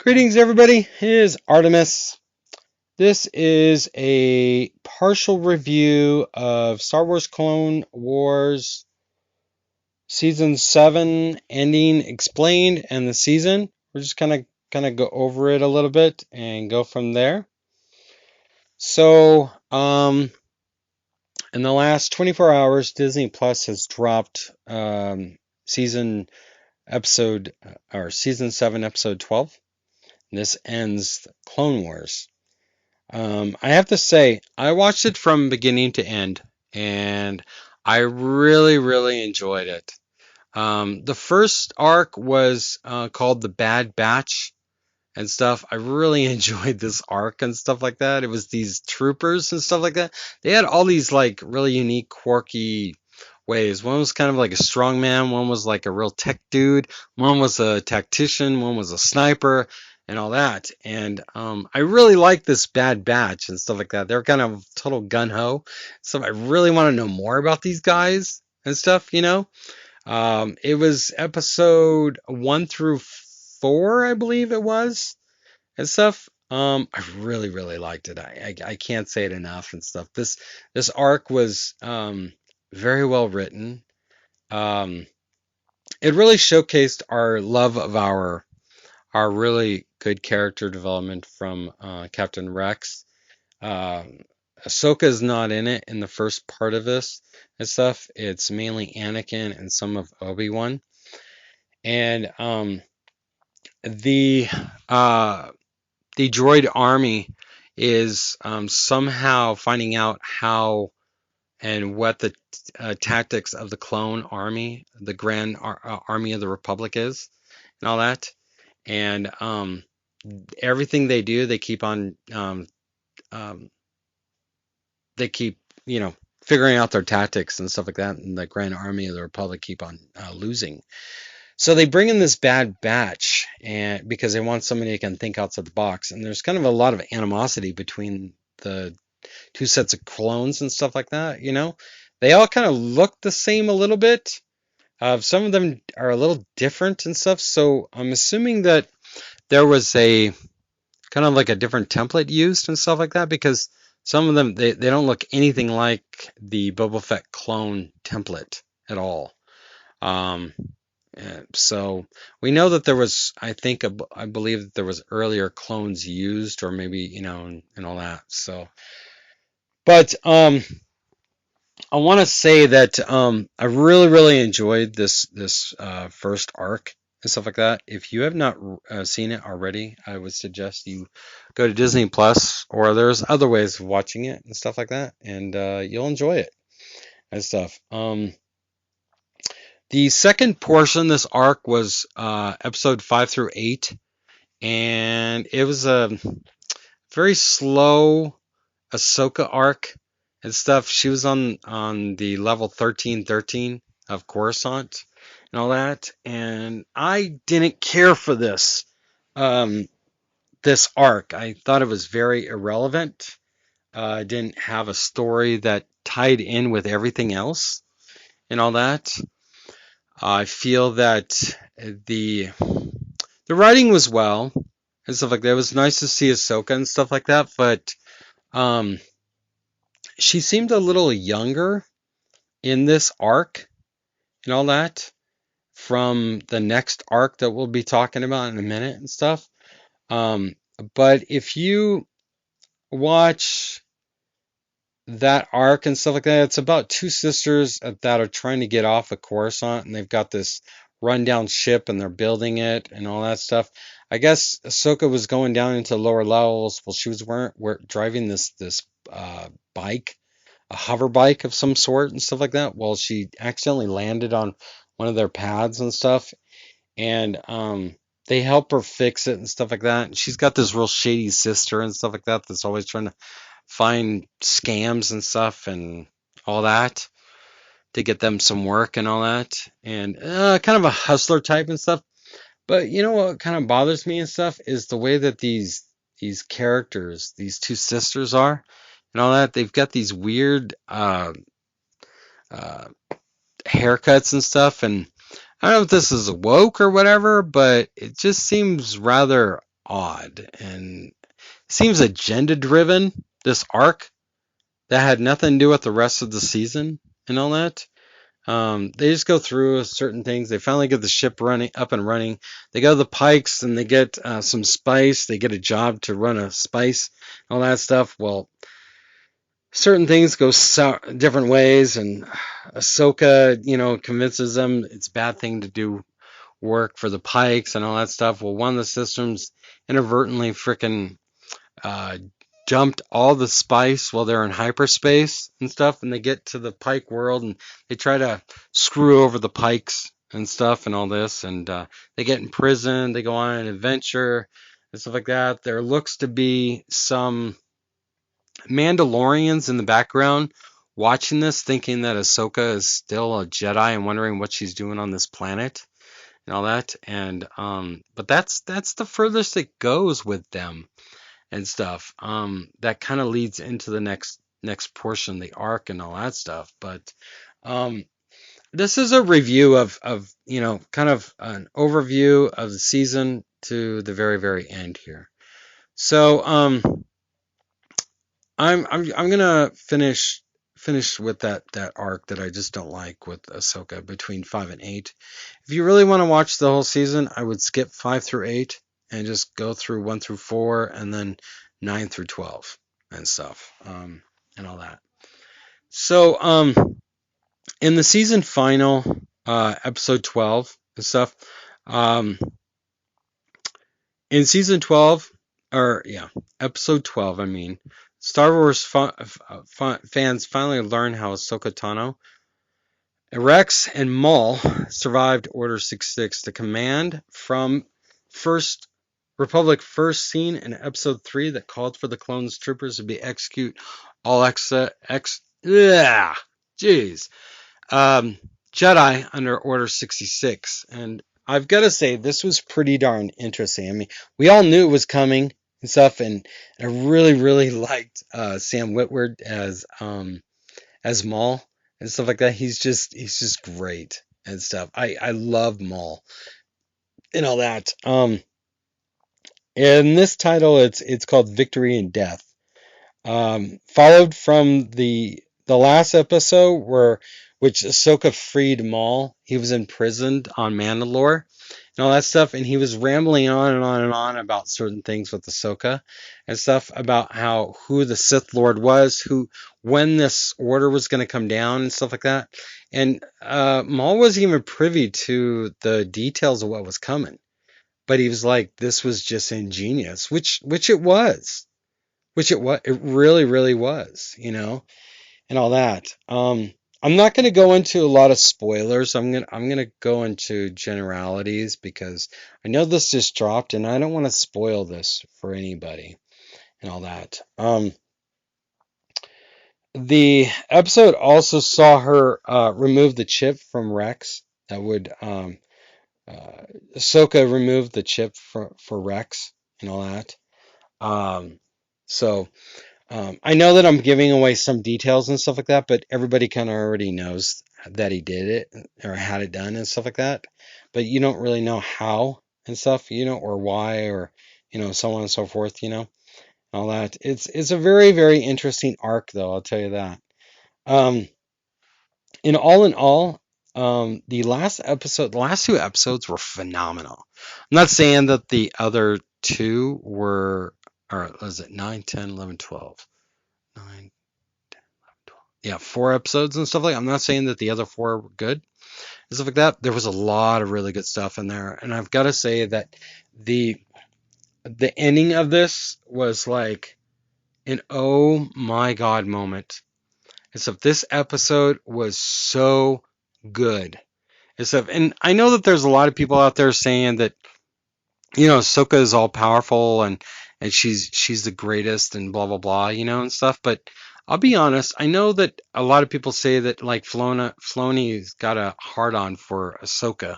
Greetings, everybody. It is Artemis. This is a partial review of Star Wars Clone Wars Season 7 ending explained and the season. We're just kind of go over it a little bit and go from there. So, in the last 24 hours, Disney Plus has dropped Season 7, Episode 12. This ends Clone Wars. I have to say, I watched it from beginning to end, and I really, really enjoyed it. The first arc was called The Bad Batch and stuff. I really enjoyed this arc and stuff like that. It was these troopers and stuff like that. They had all these like really unique, quirky ways. One was kind of like a strongman, one was like a real tech dude, one was a tactician, one was a sniper, and all that. And I really like this Bad Batch and stuff like that. They're kind of total gun ho. So I really want to know more about these guys and stuff. It was episode 1 through 4, I believe it was, and stuff. I really, really liked it. I can't say it enough and stuff. This arc was very well written. Um, it really showcased our love of our really good character development from Captain Rex. Uh, Ahsoka is not in it in the first part of this and stuff. It's mainly Anakin and some of Obi-Wan. And the uh, the droid army is somehow finding out how and what the tactics of the clone army, the Grand Army of the Republic is, and all that. And everything they do, um, they keep, figuring out their tactics and stuff like that. And the Grand Army of the Republic keep on losing. So they bring in this Bad Batch, and because they want somebody who can think outside the box, and there's kind of a lot of animosity between the two sets of clones and stuff like that. They all kind of look the same a little bit. Some of them are a little different and stuff. So I'm assuming that there was a kind of like a different template used and stuff like that, because some of them they don't look anything like the Boba Fett clone template at all. Um, so we know that there was, I believe that there was earlier clones used, or maybe, and all that. So, but I want to say that I really, really enjoyed this first arc and stuff like that. If you have not seen it already, I would suggest you go to Disney Plus, or there's other ways of watching it and stuff like that, and you'll enjoy it and stuff. The second portion, this arc, was episode 5 through 8, and it was a very slow Ahsoka arc and stuff. She was on the level 1313 of Coruscant and all that, and I didn't care for um, this arc. I thought it was very irrelevant. Didn't have a story that tied in with everything else and all that. I feel that the the writing was well and stuff like that. It was nice to see Ahsoka and stuff like that, but um, she seemed a little younger in this arc and all that from the next arc that we'll be talking about in a minute and stuff. Um, but if you watch that arc and stuff like that, it's about two sisters that are trying to get off of Coruscant, and they've got this rundown ship and they're building it and all that stuff. I guess Ahsoka was going down into lower levels. Well, she was driving this bike, a hover bike of some sort and stuff like that. Well, she accidentally landed on one of their pads and stuff, and they help her fix it and stuff like that. And she's got this real shady sister and stuff like that that's always trying to find scams and stuff and all that to get them some work and all that, and kind of a hustler type and stuff. But you know what kind of bothers me and stuff is the way that these characters, these two sisters are, and all that. They've got these weird uh, haircuts and stuff, and I don't know if this is woke or whatever, but it just seems rather odd and seems agenda driven. This arc that had nothing to do with the rest of the season and all that. They just go through certain things. They finally get the ship running up and running. They go to the Pikes and they get some spice. They get a job to run a spice, all that stuff. Well, certain things go different ways, and Ahsoka, convinces them it's a bad thing to do work for the Pikes and all that stuff. Well, one of the systems inadvertently freaking uh, dumped all the spice while they're in hyperspace and stuff, and they get to the Pike world and they try to screw over the Pikes and stuff and all this, and they get in prison. They go on an adventure and stuff like that. There looks to be some Mandalorians in the background watching this, thinking that Ahsoka is still a Jedi and wondering what she's doing on this planet and all that. And but that's the furthest it goes with them and stuff. That kind of leads into the next portion, the arc and all that stuff. But this is a review of kind of an overview of the season to the very, very end here. So I'm gonna finish with that arc that I just don't like with Ahsoka between 5 and 8. If you really want to watch the whole season, I would skip 5 through 8 and just go through 1 through 4 and then 9 through 12 and stuff, and all that. So in the season final, episode 12 and stuff, in season 12, episode 12, I mean, Star Wars fans finally learn how Ahsoka Tano, Rex, and Maul survived Order 66. The command from Republic first scene in episode 3 that called for the clone troopers to be execute all Jedi under Order 66. And I've got to say, this was pretty darn interesting. I mean, we all knew it was coming and stuff, and I really, really liked Sam Witwer as Maul and stuff like that. He's just great and stuff. I love Maul and all that. In this title, it's called Victory and Death. Followed from the last episode which Ahsoka freed Maul. He was imprisoned on Mandalore and all that stuff, and he was rambling on and on and on about certain things with Ahsoka and stuff about who the Sith Lord was, when this order was going to come down and stuff like that. And Maul wasn't even privy to the details of what was coming, but he was like, this was just ingenious, which it was. It really, really was, and all that. I'm not going to go into a lot of spoilers. I'm gonna go into generalities because I know this just dropped, and I don't want to spoil this for anybody and all that. The episode also saw her remove the chip from Rex. That would Ahsoka removed the chip for Rex and all that. So I know that I'm giving away some details and stuff like that, but everybody kind of already knows that he did it or had it done and stuff like that. But you don't really know how and stuff, or why, or so on and so forth, all that. It's a very, very interesting arc, though. I'll tell you that. In all, the last two episodes were phenomenal. I'm not saying that the other two were, or was it 9, 10, 11, 12? 9, 10, 11, 12. Yeah, 4 episodes and stuff like that. I'm not saying that the other 4 were good and stuff like that. There was a lot of really good stuff in there. And I've got to say that the ending of this was like an oh my god moment. And so this episode was so good. And I know that there's a lot of people out there saying that, Ahsoka is all powerful and she's the greatest and blah blah blah, and stuff. But I'll be honest, I know that a lot of people say that like Filoni's got a hard on for Ahsoka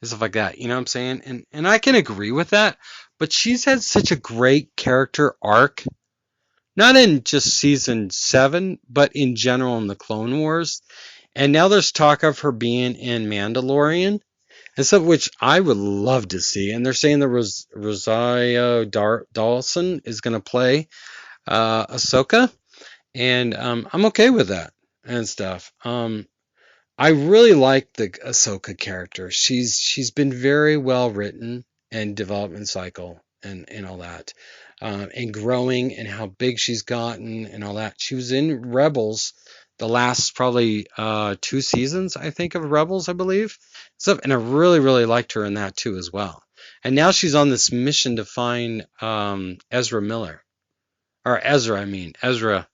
and stuff like that. You know what I'm saying? And I can agree with that. But she's had such a great character arc, not in just season 7, but in general in the Clone Wars. And now there's talk of her being in Mandalorian. and stuff which I would love to see. And they're saying that Rosario Dawson is going to play Ahsoka, and I'm okay with that and stuff. I really like the Ahsoka character. She's been very well written and development cycle and all that, and growing and how big she's gotten and all that. She was in Rebels, the last probably 2 seasons I think of Rebels, I believe. So and I really liked her in that too as well. And now she's on this mission to find Ezra Miller or Ezra, I mean Ezra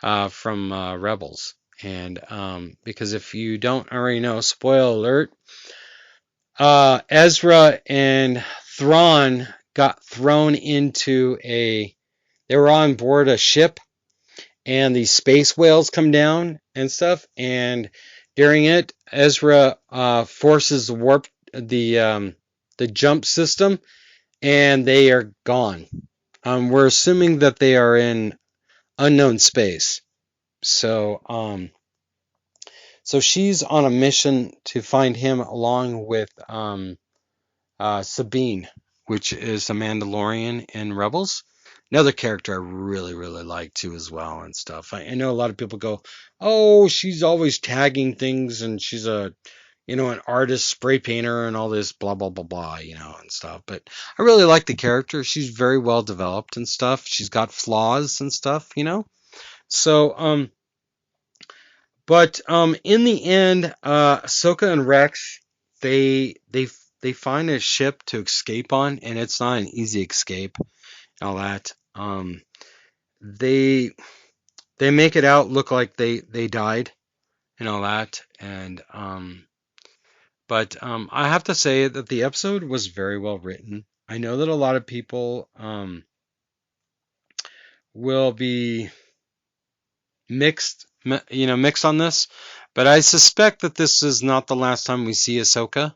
from Rebels. And because if you don't already know, spoiler alert, Ezra and Thrawn got thrown into they were on board a ship, and these space whales come down and stuff. And during it, Ezra forces the jump system, and they are gone. We're assuming that they are in unknown space. So she's on a mission to find him along with Sabine, which is a Mandalorian in Rebels. Another character I really like too as well and stuff. I know a lot of people go, "Oh, she's always tagging things and she's an artist, spray painter and all this blah blah blah blah, and stuff." But I really like the character. She's very well developed and stuff. She's got flaws and stuff. So but in the end, Ahsoka and Rex, they find a ship to escape on, and it's not an easy escape and all that. They make it out look like they died and all that, and but I have to say that the episode was very well written. I know that a lot of people will be mixed on this, but I suspect that this is not the last time we see Ahsoka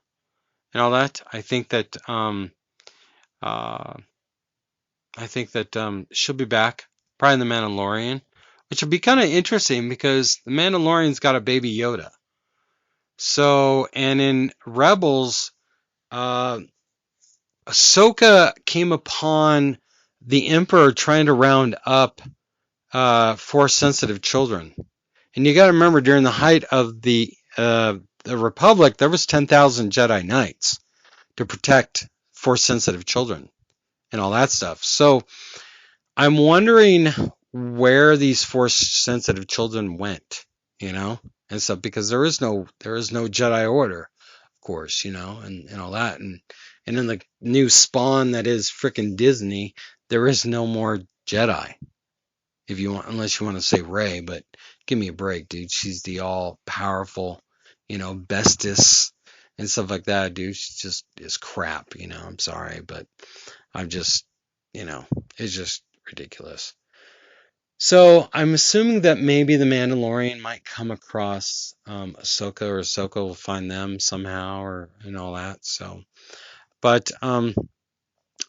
and all that. I think that she'll be back, probably in the Mandalorian, which would be kind of interesting because the Mandalorian's got a baby Yoda. So, and in Rebels, Ahsoka came upon the Emperor trying to round up Force-sensitive children. And you got to remember, during the height of the Republic, there was 10,000 Jedi Knights to protect Force-sensitive children and all that stuff. So I'm wondering where these Force-sensitive children went, and stuff, because there is no Jedi Order, of course, and all that, and in the new spawn that is frickin' Disney, there is no more Jedi. If you want, unless you want to say Rey, but give me a break, dude. She's the all-powerful, bestest and stuff like that, dude. She just is crap, I'm sorry, but I'm just, it's just ridiculous. So I'm assuming that maybe the Mandalorian might come across Ahsoka, or Ahsoka will find them somehow, or and all that. So, but I'm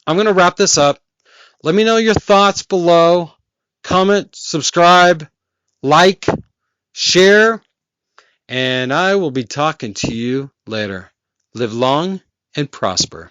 gonna wrap this up. Let me know your thoughts below. Comment, subscribe, like, share, and I will be talking to you later. Live long and prosper.